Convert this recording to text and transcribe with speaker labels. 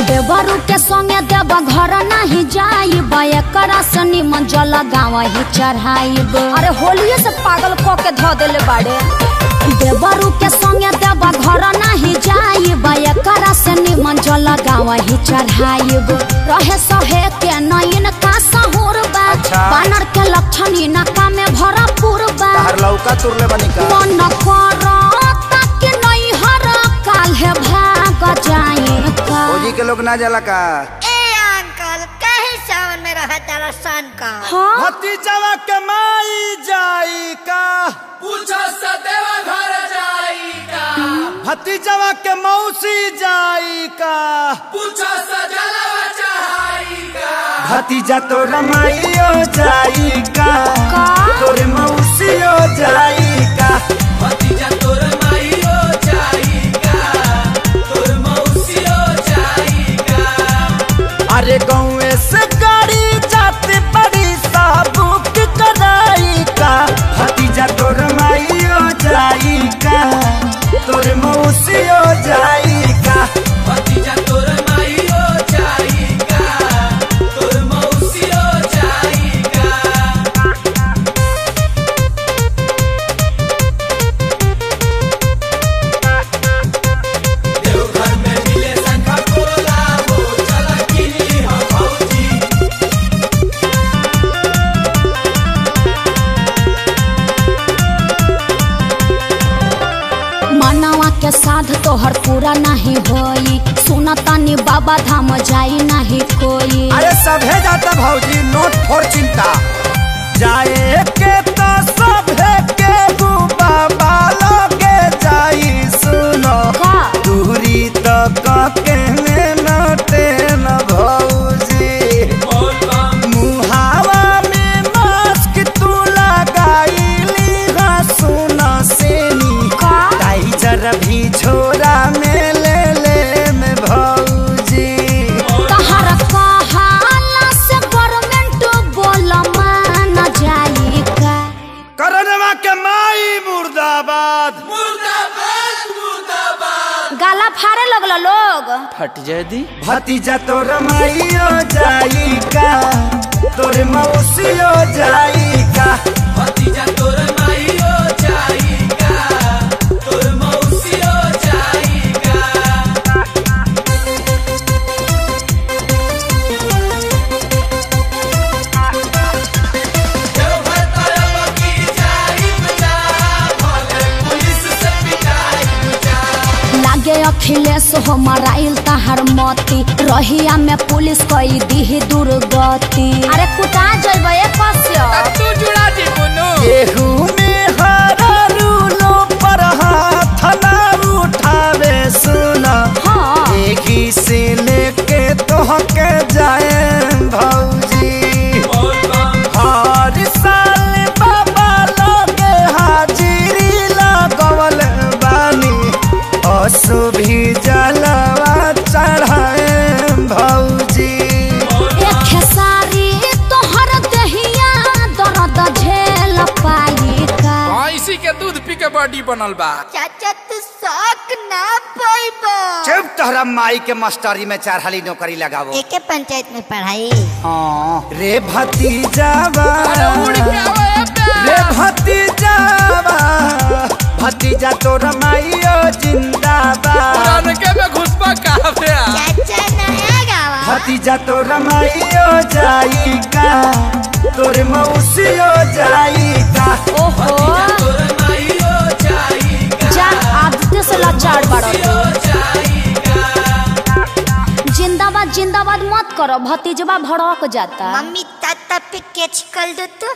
Speaker 1: देवरू के संगे देव घर नहीं जाइब, एकरा से निमन जल गाँव ही चढ़ाइब। अरे होलिये से पागल क के धो देले बाड़े। देवरू के संगे देव घर नहीं जाइब, एकरा से निमन जल गाँव ही चढ़ाइब। रहे सहे के नयन का सहूर बा, बानर के लक्षण इनका में भरपूर बा।
Speaker 2: लौका तुरले बनी का
Speaker 1: मन करता कि नहीं हर काल है भाग जाए का।
Speaker 2: फौजी के लोग ना जाला का।
Speaker 3: ए अंकल कहीं सावन में रहा तारा सन का।
Speaker 1: हाँ?
Speaker 2: भतीजवा के माई जाई का,
Speaker 4: पूछो सदेवा घर जाई का।
Speaker 2: भतीजवा के मौसी जाई का,
Speaker 4: पूछो सजलवा चढ़ाई का।
Speaker 2: भतीजा तो रमाइयो जाई का, तोरे मौसियो जाई का।
Speaker 4: भतीजा तोर माईयो जाई का, तोर मौसियो जाई का।
Speaker 2: अरे गाँव से गाड़ी जाते बड़ी साबुक कराई का, भतीजा तो रमाइयो जाई का, तोरे मौसियो जाई का।
Speaker 4: भतीजा तोर माईयो जाई का, तोर मौसियो जाई का। देवघर में मिले शंखा पोला हो, चला किनी हो भौजी।
Speaker 1: मनवा के साध तोहर पूरा नहीं होई, सुनतानी बाबा धाम जाई नहीं कोई।
Speaker 2: अरे सभे जाता भौजी, नोट फोर चिंता। जाए के तो सभे के बाबा लगे जाई, सुनो
Speaker 1: का?
Speaker 2: दूरी तो के नोटे न भौजी।
Speaker 4: बोल बम
Speaker 2: मुहावा में मास्क तू लगाईली, हाँ सुनो सेनी
Speaker 1: का?
Speaker 2: टाइजर भी छोरा में ले में भौजी।
Speaker 1: तहर कहाला से गवर्नमेंट बोल मान जाई का।
Speaker 2: करनवा के माई मुर्दाबाद।
Speaker 4: मुर्दाबाद मुर्दाबाद।
Speaker 1: गाला फाड़े लगल लोग।
Speaker 2: फट जाए दी। भतीजा तो रमाइयो जाई का, तोरे मौसियो जाई का।
Speaker 4: भतीजा तोर माईयो जाई का, तोर मौसियो जाई का। देवघर तरफ की जाई बजा, भले पुलिस से पिटाई बजा।
Speaker 1: लागे अखिलेश हो मराइल तहर मती, रहिया में पुलिस कई दी दुर्गति। अरे कुटा जइबे कस्य
Speaker 4: तू जुड़ा दी बुनु।
Speaker 2: केहू में हरा रूलो पर हाथ ना उठावे, सुना
Speaker 1: हाँ।
Speaker 2: एही से लेके तोहके जाए भौजी।
Speaker 4: बोल बम
Speaker 2: हर साल बाबा लोगे हाजिरी लगवल बानी, असु भी जलवा चढ़ाए भौजी।
Speaker 1: एक खेसारी तोहर दहिया दर्द झेल पाई का।
Speaker 4: इसी के दूध पी के बॉडी बनल बा।
Speaker 3: चाचा तू शौक ना पाइबो।
Speaker 2: चुप, तोहरा माई के मास्टरी में 4 हाली नौकरी लगावो।
Speaker 3: एके पंचायत में पढ़ाई।
Speaker 2: हाँ रे भतीजावा,
Speaker 4: उड़ के आवे
Speaker 2: रे भतीजावा, भतीजा तो रमाइयो जिंदाबाद।
Speaker 4: के में घुसपा काफे।
Speaker 3: चाचा नया गावा।
Speaker 2: भतीजा तो रमाइयो जाई का, तोरे मौसियो जाई का।
Speaker 1: ओहो
Speaker 4: तोर माईयो जाई का,
Speaker 1: जा आदित्य से लाचार बाड़ो।
Speaker 4: जाई का।
Speaker 1: जिंदाबाद जिंदाबाद मत करो, भतीजवा भड़क जाता।
Speaker 3: मम्मी ताता पे कैच कर दो तो।